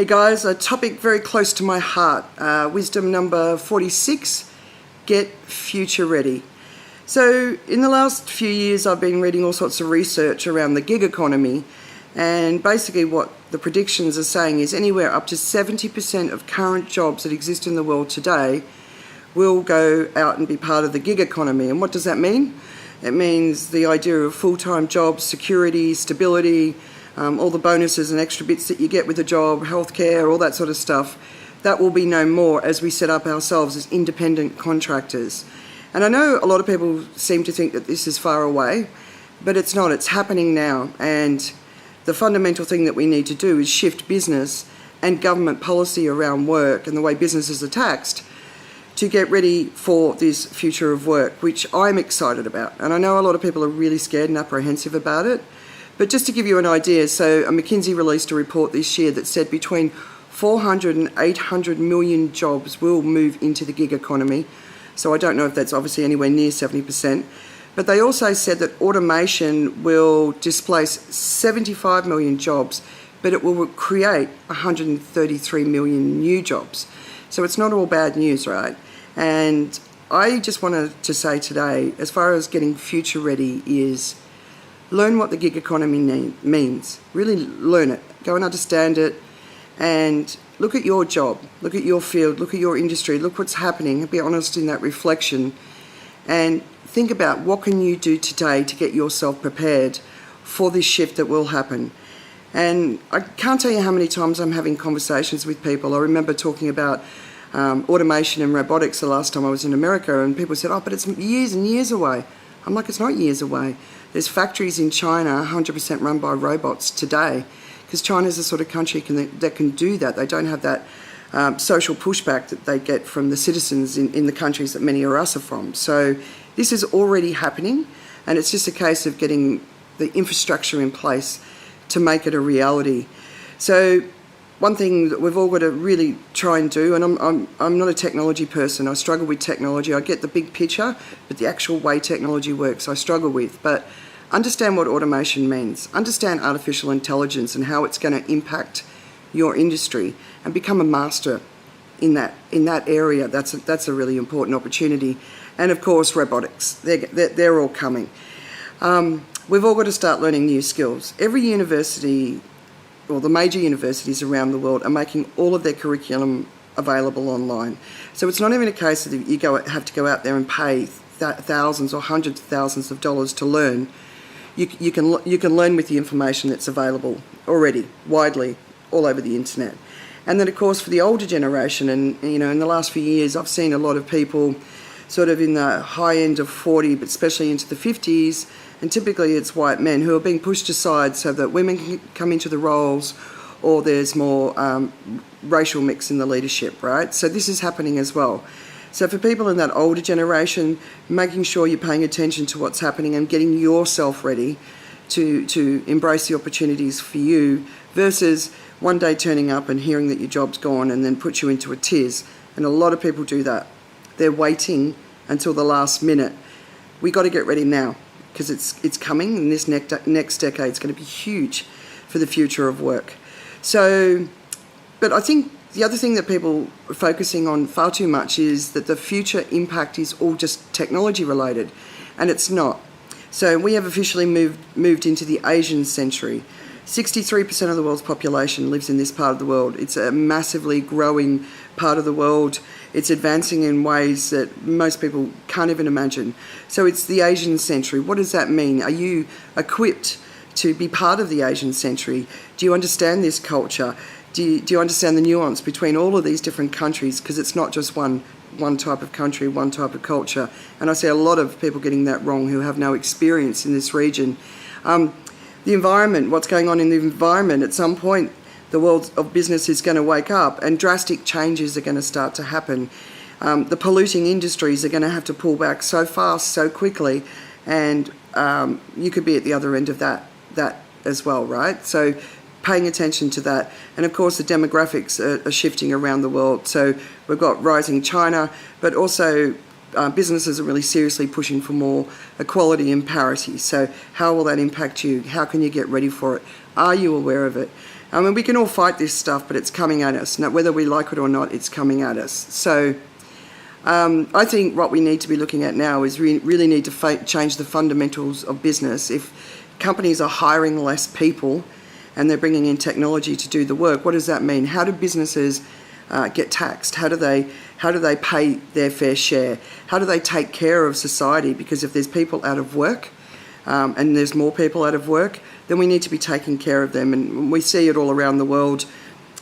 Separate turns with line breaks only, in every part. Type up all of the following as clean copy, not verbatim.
Hey guys, a topic very close to my heart. Wisdom number 46, get future ready. So in the last few years I've been reading all sorts of research around the gig economy, and basically what the predictions are saying is anywhere up to 70% of current jobs that exist in the world today will go out and be part of the gig economy. And what does that mean? It means the idea of full-time jobs, security, stability, all the bonuses and extra bits that you get with a job, healthcare, all that sort of stuff. That will be no more as we set up ourselves as independent contractors. And I know a lot of people seem to think that this is far away, but it's not. It's happening now. And the fundamental thing that we need to do is shift business and government policy around work and the way businesses are taxed to get ready for this future of work, which I'm excited about. And I know a lot of people are really scared and apprehensive about it. But just to give you an idea, so McKinsey released a report this year that said between 400 and 800 million jobs will move into the gig economy. So I don't know if that's obviously anywhere near 70%. But they also said that automation will displace 75 million jobs, but it will create 133 million new jobs. So it's not all bad news, right? And I just wanted to say today, as far as getting future ready is, learn what the gig economy means. Really learn it. Go and understand it and look at your job, look at your field, look at your industry, look what's happening, be honest in that reflection and think about what can you do today to get yourself prepared for this shift that will happen. And I can't tell you how many times I'm having conversations with people. I remember talking about automation and robotics the last time I was in America, and people said, oh, but it's years and years away. I'm like, it's not years away. There's factories in China 100% run by robots today, because China's the sort of country that can do that. They don't have that social pushback that they get from the citizens in the countries that many of us are from. So this is already happening, and it's just a case of getting the infrastructure in place to make it a reality. So one thing that we've all got to really try and do, and I'm not a technology person, I struggle with technology. I get the big picture, but the actual way technology works I struggle with. But understand what automation means, understand artificial intelligence and how it's going to impact your industry, and become a master in that area. That's a really important opportunity. And of course robotics, they're all coming. We've all got to start learning new skills. Every university, or the major universities around the world, are making all of their curriculum available online. So it's not even a case that you have to go out there and pay thousands or hundreds of thousands of dollars to learn. You can learn with the information that's available already, widely, all over the internet. And then of course for the older generation, and in the last few years I've seen a lot of people sort of in the high end of 40, but especially into the 50s, and typically it's white men who are being pushed aside so that women can come into the roles, or there's more racial mix in the leadership, right? So this is happening as well. So for people in that older generation, making sure you're paying attention to what's happening and getting yourself ready to embrace the opportunities for you, versus one day turning up and hearing that your job's gone and then put you into a tiz. And a lot of people do that. They're waiting until the last minute. We got to get ready now, because it's coming, and this next decade is going to be huge for the future of work. So, but I think the other thing that people are focusing on far too much is that the future impact is all just technology related, and it's not. So we have officially moved into the Asian century. 63% of the world's population lives in this part of the world. It's a massively growing part of the world. It's advancing in ways that most people can't even imagine. So it's the Asian century. What does that mean? Are you equipped to be part of the Asian century? Do you understand this culture? Do you understand the nuance between all of these different countries? Because it's not just one type of country, one type of culture. And I see a lot of people getting that wrong who have no experience in this region. The environment, what's going on in the environment, at some point the world of business is going to wake up and drastic changes are going to start to happen. The polluting industries are going to have to pull back so fast, so quickly, and you could be at the other end of that as well, right? So paying attention to that. And of course the demographics are shifting around the world. So we've got rising China, but also businesses are really seriously pushing for more equality and parity. So how will that impact you? How can you get ready for it? Are you aware of it? I mean, we can all fight this stuff, but it's coming at us. Now, whether we like it or not, it's coming at us. So I think what we need to be looking at now is really need to change the fundamentals of business. If companies are hiring less people and they're bringing in technology to do the work, what does that mean? How do businesses get taxed? How do they pay their fair share? How do they take care of society? Because if there's people out of work and there's more people out of work, then we need to be taking care of them. And we see it all around the world,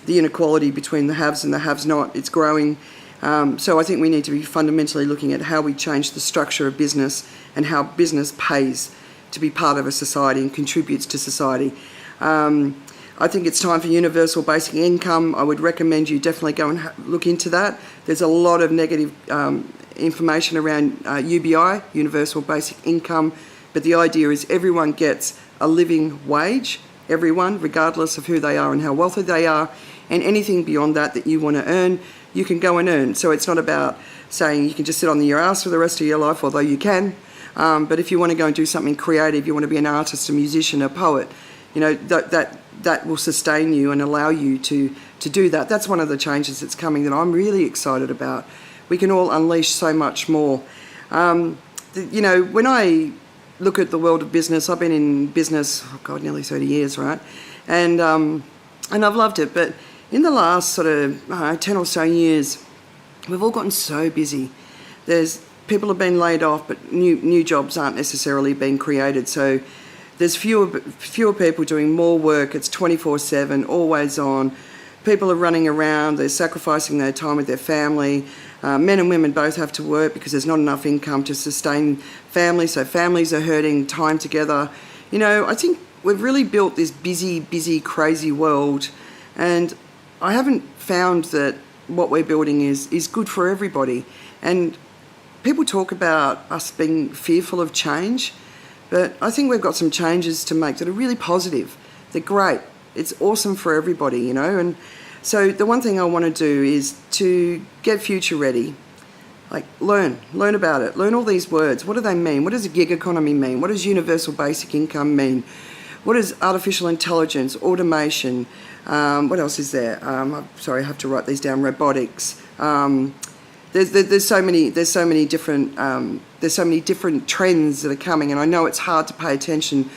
the inequality between the haves and the haves not, it's growing. So I think we need to be fundamentally looking at how we change the structure of business and how business pays to be part of a society and contributes to society. I think it's time for universal basic income. I would recommend you definitely go and look into that. There's a lot of negative information around UBI, universal basic income, but the idea is everyone gets a living wage, everyone, regardless of who they are and how wealthy they are, and anything beyond that you want to earn, you can go and earn. So it's not about saying you can just sit on your ass for the rest of your life, although you can, but if you want to go and do something creative, you want to be an artist, a musician, a poet, you know, that will sustain you and allow you to do that. That's one of the changes that's coming that I'm really excited about. We can all unleash so much more. You know, when I look at the world of business, I've been in business, nearly 30 years, right? And I've loved it. But in the last sort of 10 or so years, we've all gotten so busy. People have been laid off, but new jobs aren't necessarily being created. So there's fewer people doing more work. It's 24/7, always on. People are running around. They're sacrificing their time with their family. Men and women both have to work because there's not enough income to sustain families. So families are hurting time together. You know, I think we've really built this busy, crazy world, and I haven't found that what we're building is good for everybody. And people talk about us being fearful of change, but I think we've got some changes to make that are really positive. They're great. It's awesome for everybody, you know. And so the one thing I want to do is to get future ready. Like learn about it. Learn all these words. What do they mean? What does a gig economy mean? What does universal basic income mean? What is artificial intelligence, automation? What else is there? I'm sorry, I have to write these down. Robotics. There's so many different trends that are coming, and I know it's hard to pay attention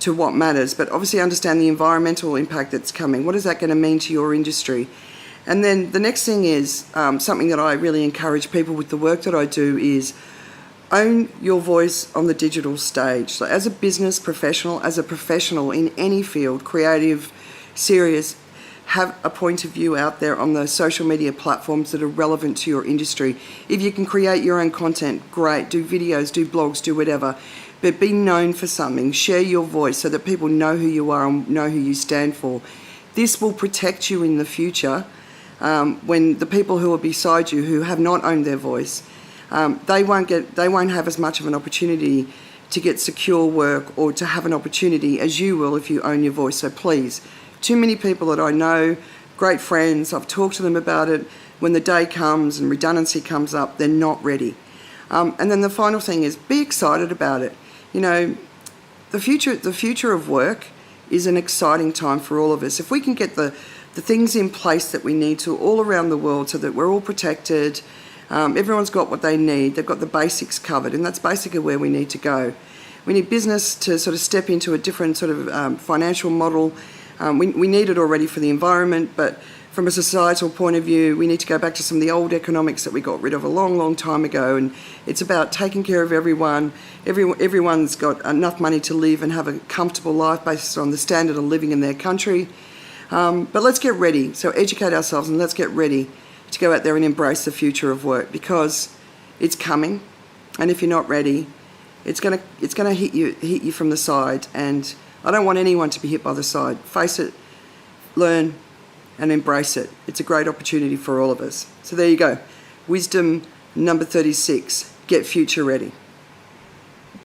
to what matters, but obviously understand the environmental impact that's coming. What is that going to mean to your industry? And then the next thing is something that I really encourage people with the work that I do is own your voice on the digital stage. So as a business professional, as a professional in any field, creative, serious, have a point of view out there on the social media platforms that are relevant to your industry. If you can create your own content, great. Do videos, do blogs, do whatever. But be known for something. Share your voice so that people know who you are and know who you stand for. This will protect you in the future when the people who are beside you who have not owned their voice, they won't have as much of an opportunity to get secure work or to have an opportunity as you will if you own your voice. So please, too many people that I know, great friends, I've talked to them about it. When the day comes and redundancy comes up, they're not ready. And then the final thing is be excited about it. You know, the future of work is an exciting time for all of us. If we can get the things in place that we need to all around the world so that we're all protected, everyone's got what they need, they've got the basics covered, and that's basically where we need to go. We need business to sort of step into a different sort of financial model. We need it already for the environment, but from a societal point of view, we need to go back to some of the old economics that we got rid of a long time ago, and it's about taking care of everyone. Everyone's got enough money to live and have a comfortable life based on the standard of living in their country. But let's get ready. So educate ourselves and let's get ready to go out there and embrace the future of work, because it's coming, and if you're not ready, it's gonna hit you from the side, and I don't want anyone to be hit by the side. Face it, learn, and embrace it. It's a great opportunity for all of us. So there you go. Wisdom number 36, get future ready.